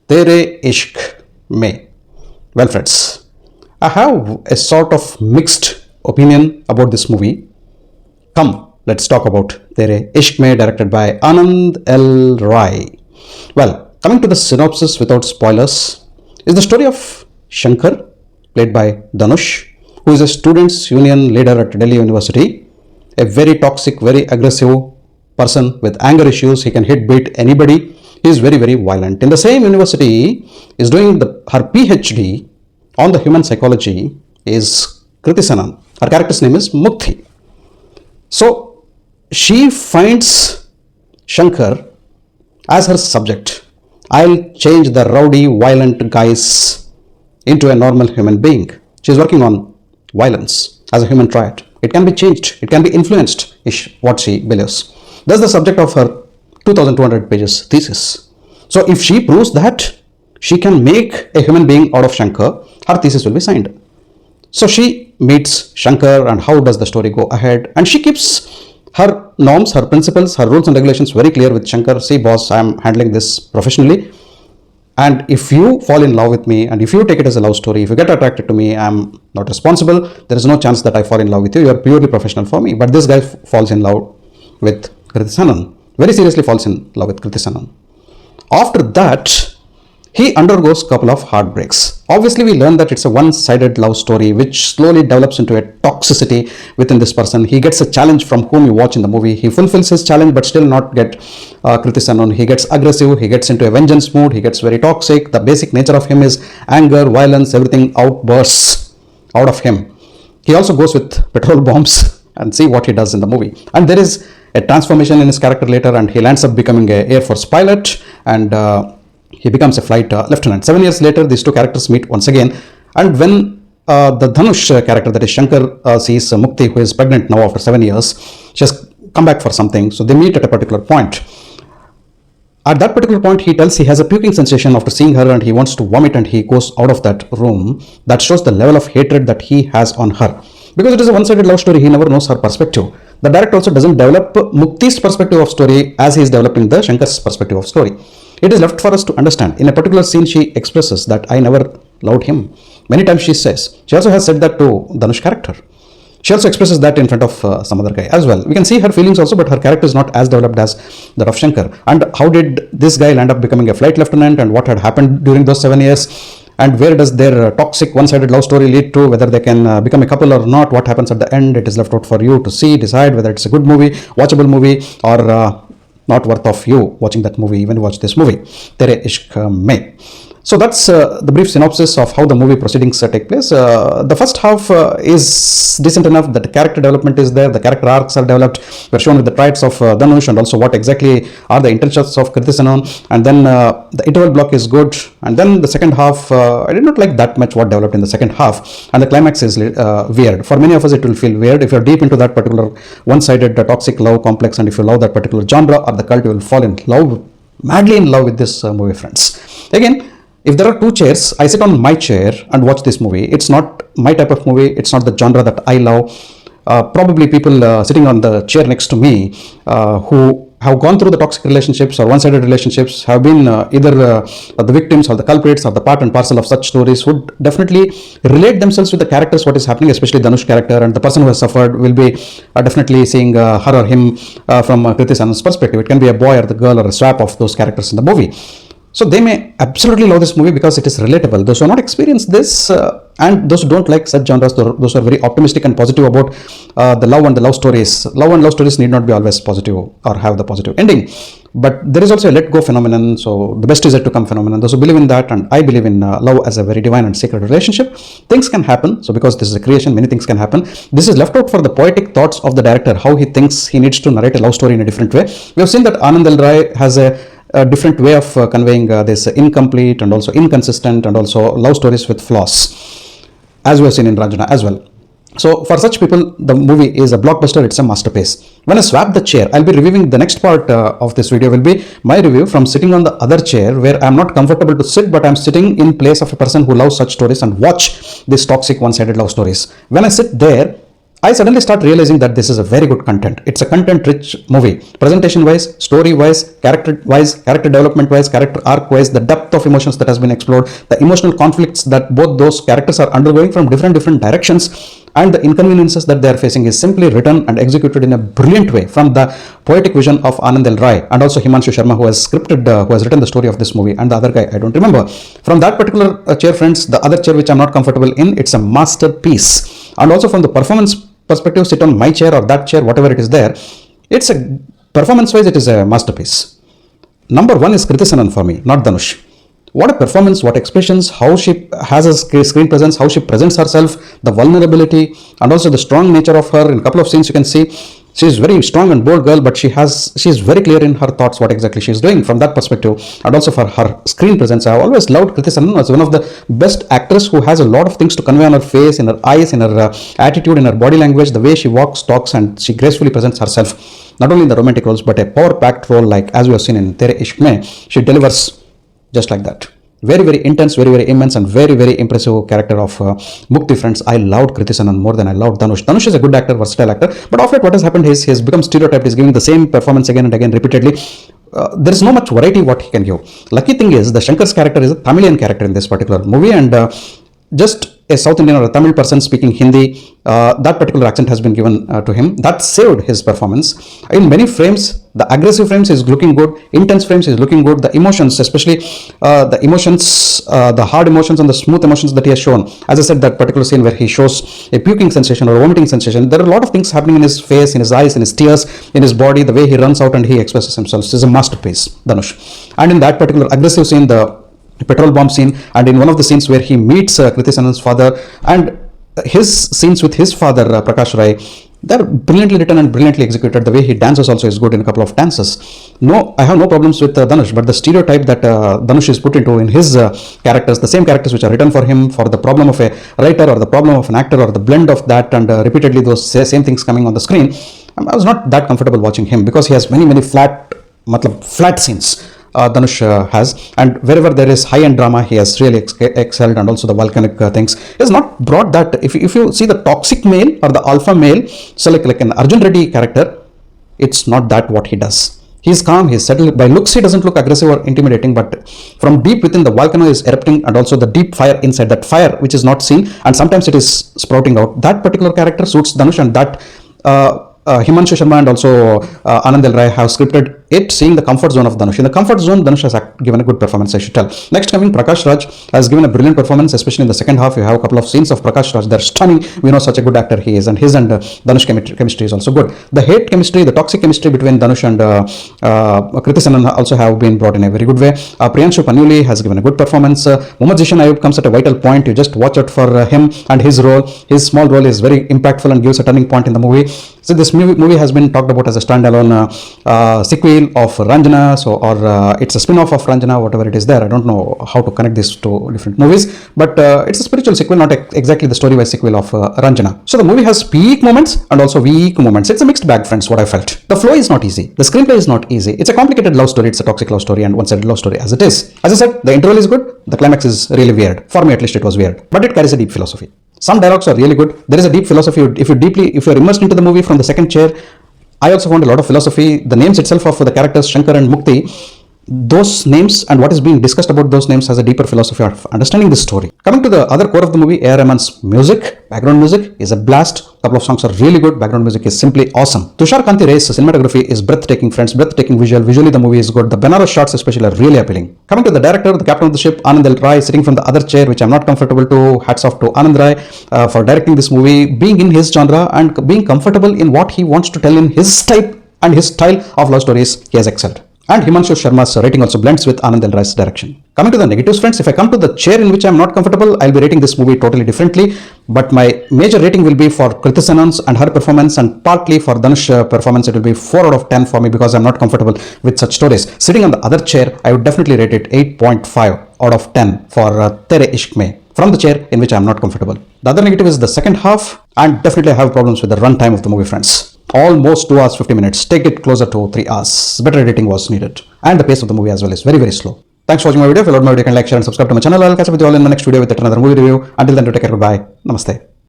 TERE ISHQ में. Well friends, I have a sort of mixed opinion about this movie. Come, let's talk about TERE ISHQ में, directed by Anand L. Rai. Well, coming to the synopsis without spoilers, is the story of Shankar, played by Dhanush, who is a students' union leader at Delhi University, a very toxic, very aggressive person with anger issues. He can hit, beat anybody. He is very, very violent. In the same university, is doing her PhD on the human psychology is Kriti Sanon. Her character's name is Mukti. So she finds Shankar as her subject. I'll change the rowdy, violent guys into a normal human being. She's working on violence as a human trait. It can be changed, it can be influenced, is what she believes. That's the subject of her 2200 pages thesis. So if she proves that she can make a human being out of Shankar, her thesis will be signed. So she meets Shankar, and how does the story go ahead? And she keeps her norms, her principles, her rules and regulations very clear with Shankar. See boss, I am handling this professionally. And if you fall in love with me, and if you take it as a love story, if you get attracted to me, I'm not responsible. There is no chance that I fall in love with you. You are purely professional for me. But this guy falls in love with Kriti Sanon. Very seriously falls in love with Kriti Sanon. After that, he undergoes a couple of heartbreaks. Obviously, we learn that it's a one-sided love story which slowly develops into a toxicity within this person. He gets a challenge from whom you watch in the movie. He fulfills his challenge but still not get Kriti Sanon. He gets aggressive. He gets into a vengeance mood. He gets very toxic. The basic nature of him is anger, violence, everything outbursts out of him. He also goes with petrol bombs and see what he does in the movie. And there is a transformation in his character later, and he lands up becoming an Air Force pilot, and he becomes a flight lieutenant. 7 years later, these two characters meet once again, and when the Dhanush character, that is Shankar, sees Mukti, who is pregnant now after 7 years, she has come back for something, so they meet at a particular point. At that particular point, he tells he has a puking sensation after seeing her and he wants to vomit, and he goes out of that room. That shows the level of hatred that he has on her. Because it is a one-sided love story, he never knows her perspective. The director also doesn't develop Mukti's perspective of story as he is developing the Shankar's perspective of story. It is left for us to understand. In a particular scene, she expresses that I never loved him. Many times she says. She also has said that to Dhanush character. She also expresses that in front of some other guy as well. We can see her feelings also, but her character is not as developed as that of Shankar. And how did this guy land up becoming a flight lieutenant, and what had happened during those 7 years? And where does their toxic one-sided love story lead to? Whether they can become a couple or not, what happens at the end, it is left out for you to see, decide whether it's a good movie, watchable movie, or not worth of you watching that movie, even watch this movie, TERE ISHQ में. So that's the brief synopsis of how the movie proceedings take place. The first half is decent enough that the character development is there, the character arcs are developed. We're shown with the traits of Dhanush and also what exactly are the intentions of Kriti Sanon. And then the interval block is good. And then the second half, I did not like that much what developed in the second half. And the climax is weird. For many of us, it will feel weird. If you're deep into that particular one-sided toxic love complex, and if you love that particular genre or the cult, you will fall in love, madly in love with this movie, friends. Again, if there are two chairs, I sit on my chair and watch this movie. It's not my type of movie. It's not the genre that I love. Probably people sitting on the chair next to me who have gone through the toxic relationships or one-sided relationships have been either the victims or the culprits or the part and parcel of such stories would definitely relate themselves with the characters, what is happening, especially Dhanush character, and the person who has suffered will be definitely seeing her or him from Kriti Sanon's perspective. It can be a boy or the girl or a swap of those characters in the movie. So they may absolutely love this movie because it is relatable. Those who have not experienced this and those who don't like such genres, those who are very optimistic and positive about the love and the love stories. Love and love stories need not be always positive or have the positive ending. But there is also a let go phenomenon. So the best is yet to come phenomenon. Those who believe in that, and I believe in love as a very divine and sacred relationship, things can happen. So because this is a creation, many things can happen. This is left out for the poetic thoughts of the director, how he thinks he needs to narrate a love story in a different way. We have seen that Anand L. Rai has a different way of conveying this incomplete and also inconsistent and also love stories with flaws, as we have seen in Ranjana as well. So for such people, the movie is a blockbuster, it's a masterpiece. When I swap the chair, I'll be reviewing the next part of this video will be my review from sitting on the other chair where I'm not comfortable to sit, but I'm sitting in place of a person who loves such stories and watch these toxic one-sided love stories. When I sit there, I suddenly start realizing that this is a very good content. It's a content-rich movie. Presentation-wise, story-wise, character development-wise, character arc-wise, the depth of emotions that has been explored, the emotional conflicts that both those characters are undergoing from different directions, and the inconveniences that they are facing is simply written and executed in a brilliant way from the poetic vision of Anand Rai and also Himanshu Sharma, who has written the story of this movie, and the other guy I don't remember. From that particular chair, friends, the other chair which I'm not comfortable in, it's a masterpiece. And also from the performance perspective, sit on my chair or that chair, whatever it is there, it's a performance wise, it is a masterpiece. Number one is Kriti Sanon for me, not Dhanush. What a performance, what expressions, how she has a screen presence, how she presents herself, the vulnerability, and also the strong nature of her. In a couple of scenes, you can see she is very strong and bold girl, but she is very clear in her thoughts what exactly she is doing from that perspective, and also for her screen presence. I have always loved Kriti Sanon as one of the best actors who has a lot of things to convey on her face, in her eyes, in her attitude, in her body language, the way she walks, talks, and she gracefully presents herself. Not only in the romantic roles, but a power-packed role like as we have seen in Tere Ishq, she delivers just like that. Very intense, very immense, and very impressive character of Mukti, friends. I loved Kriti Sanon more than I loved Dhanush. Dhanush is a good actor, versatile actor, but of late what has happened is he has become stereotyped. He's giving the same performance again and again repeatedly. There is no much variety what he can give. Lucky thing is the Shankar's character is a Tamilian character in this particular movie, and just a South Indian or a Tamil person speaking Hindi, that particular accent has been given to him. That saved his performance. In many frames, the aggressive frames is looking good, intense frames is looking good, the emotions, especially the emotions, the hard emotions and the smooth emotions that he has shown. As I said, that particular scene where he shows a puking sensation or a vomiting sensation, there are a lot of things happening in his face, in his eyes, in his tears, in his body, the way he runs out and he expresses himself. This is a masterpiece, Dhanush. And in that particular aggressive scene, the petrol bomb scene, and in one of the scenes where he meets Kriti Sanon's father, and his scenes with his father Prakash Rai, they're brilliantly written and brilliantly executed. The way he dances also is good in a couple of dances. No, I have no problems with Dhanush, but the stereotype that Dhanush is put into in his characters, the same characters which are written for him, for the problem of a writer or the problem of an actor or the blend of that, and repeatedly those same things coming on the screen, I was not that comfortable watching him because he has many flat scenes. Dhanush has, and wherever there is high-end drama, he has really excelled, and also the volcanic things. He has not brought that. If you see the toxic male or the alpha male, so like an Arjun Reddy character, it's not that what he does. He's calm, he's settled. By looks, he doesn't look aggressive or intimidating, but from deep within, the volcano is erupting, and also the deep fire inside, that fire which is not seen, and sometimes it is sprouting out. That particular character suits Dhanush, and that Himanshu Sharma and also Anand Rai have scripted it, seeing the comfort zone of Dhanush. In the comfort zone, Dhanush has given a good performance, I should tell. Next coming, Prakash Raj has given a brilliant performance, especially in the second half. You have a couple of scenes of Prakash Raj. They're stunning. We know such a good actor he is, and his and Dhanush chemistry is also good. The hate chemistry, the toxic chemistry between Dhanush and Kriti Sanon also have been brought in a very good way. Priyanshu Panuli has given a good performance. Muhammad Zishan Ayub comes at a vital point. You just watch out for him and his role. His small role is very impactful and gives a turning point in the movie. So this movie has been talked about as a standalone sequel of Ranjana, or it's a spin-off of Ranjana, whatever it is there. I don't know how to connect these two different movies, but it's a spiritual sequel, not exactly the story-wise sequel of Ranjana. So the movie has peak moments and also weak moments. It's a mixed bag, friends, what I felt. The flow is not easy. The screenplay is not easy. It's a complicated love story. It's a toxic love story and one-sided love story as it is. As I said, the interval is good. The climax is really weird. For me, at least, it was weird. But it carries a deep philosophy. Some dialogues are really good. There is a deep philosophy. If you're immersed into the movie from the second chair, I also found a lot of philosophy. The names itself of the characters Shankar and Mukti, those names and what is being discussed about those names has a deeper philosophy of understanding the story. Coming to the other core of the movie, A.R. Rahman's music, background music is a blast. A couple of songs are really good. Background music is simply awesome. Tushar Kanti Ray's cinematography is breathtaking, friends. Breathtaking visually the movie is good. The Benares shots especially are really appealing. Coming to the director, the captain of the ship, Anand Rai, sitting from the other chair, which I'm not comfortable to. Hats off to Anand Rai for directing this movie, being in his genre and being comfortable in what he wants to tell in his type and his style of love stories. He has excelled. And Himanshu Sharma's rating also blends with Anand Rai's direction. Coming to the negatives, friends, if I come to the chair in which I am not comfortable, I'll be rating this movie totally differently. But my major rating will be for Kriti Sanon's and her performance, and partly for Dhanush's performance. It will be 4 out of 10 for me because I'm not comfortable with such stories. Sitting on the other chair, I would definitely rate it 8.5 out of 10 for Tere Ishq from the chair in which I am not comfortable. The other negative is the second half, and definitely I have problems with the run time of the movie, friends. Almost 2 hours 50 minutes. Take it closer to 3 hours. Better editing was needed. And the pace of the movie as well is very slow. Thanks for watching my video. If you loved my video, you can like, share and subscribe to my channel. I'll catch up with you all in my next video with another movie review. Until then, take care. Goodbye. Namaste.